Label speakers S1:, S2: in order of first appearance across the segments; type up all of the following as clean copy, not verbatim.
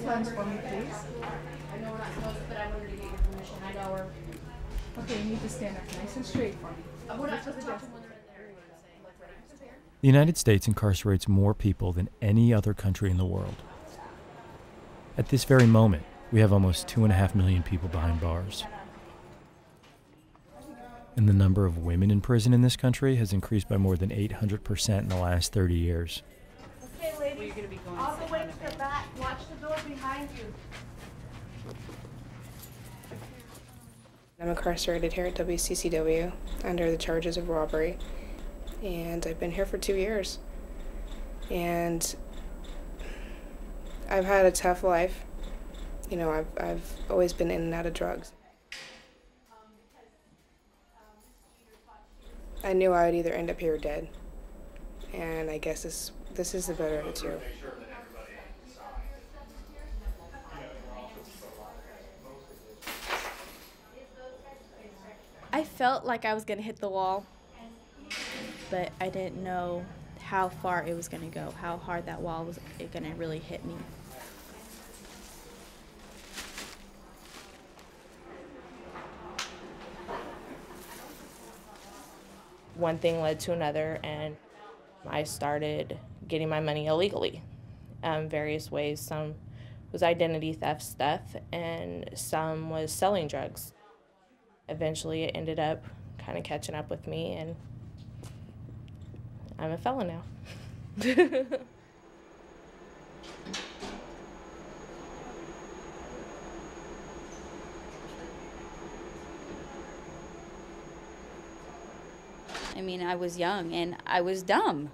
S1: lens for me, please.
S2: I know we're not supposed to, but I wanted to get your permission. I know we're.
S1: Okay, you need to stand up nice and straight for me.
S2: We're not supposed to talk to one another in there.
S3: The United States incarcerates more people than any other country in the world. At this very moment, we have almost 2.5 million people behind bars. And the number of women in prison in this country has increased by more than 800% in the last 30 years.
S1: Okay, ladies, all the way to the back. Watch the door behind you.
S4: I'm incarcerated here at WCCW under the charges of robbery, and I've been here for 2 years. And I've had a tough life. You know, I've always been in and out of drugs. I knew I would either end up here dead, and I guess this is the better of the two.
S5: I felt like I was going to hit the wall, but I didn't know how far it was going to go, how hard that wall was going to really hit me.
S6: One thing led to another, and I started getting my money illegally, various ways. Some was identity theft stuff, and some was selling drugs. Eventually, it ended up kind of catching up with me, and I'm a felon now.
S7: I mean, I was young and I was dumb.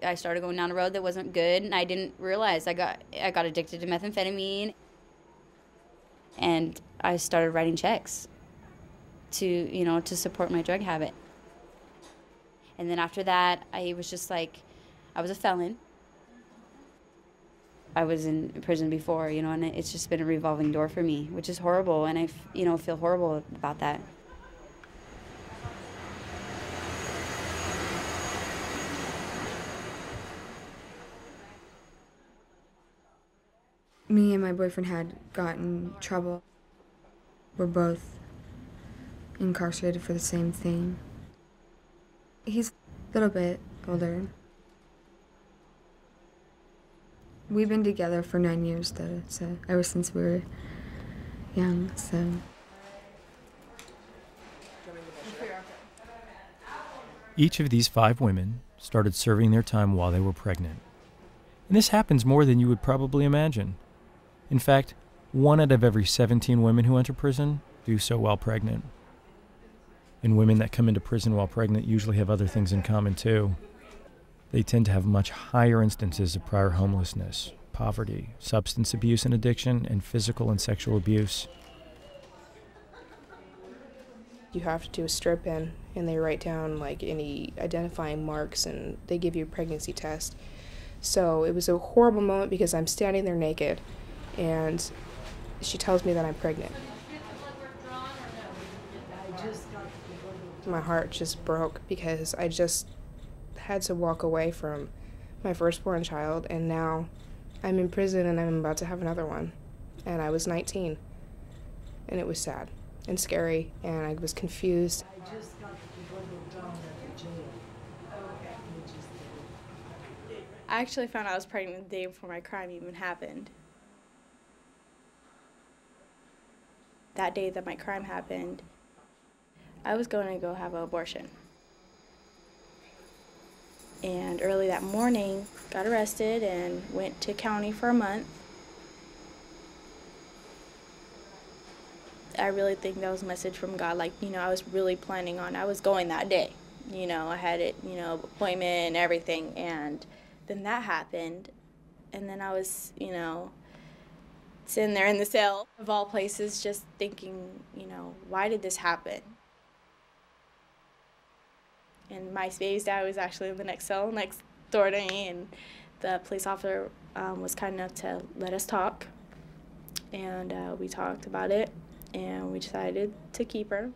S7: I started going down a road that wasn't good, and I didn't realize I got addicted to methamphetamine. And I started writing checks to support my drug habit. And then after that, I was just like, I was a felon. I was in prison before, and it's just been a revolving door for me, which is horrible, and I feel horrible about that.
S8: Me and my boyfriend had gotten in trouble. We're both incarcerated for the same thing. He's a little bit older. We've been together for 9 years, though, so ever since we were young, so.
S3: Each of these 5 women started serving their time while they were pregnant. And this happens more than you would probably imagine. In fact, 1 out of every 17 women who enter prison do so while pregnant. And women that come into prison while pregnant usually have other things in common too. They tend to have much higher instances of prior homelessness, poverty, substance abuse and addiction, and physical and sexual abuse.
S4: You have to do a strip in, and they write down like any identifying marks, and they give you a pregnancy test. So it was a horrible moment because I'm standing there naked, and she tells me that I'm pregnant. My heart just broke because I just had to walk away from my firstborn child, and now I'm in prison and I'm about to have another one. And I was 19, and it was sad and scary, and I was confused.
S5: I actually found out I was pregnant the day before my crime even happened. That day that my crime happened, I was going to go have an abortion. And early that morning, got arrested and went to county for a month. I really think that was a message from God. Like, I was really planning on, I was going that day. I had it, appointment and everything. And then that happened. And then I was, sitting there in the cell, of all places, just thinking, why did this happen? And my baby's dad was actually in the next cell next door to me, and the police officer was kind enough to let us talk. And we talked about it, and we decided to keep her.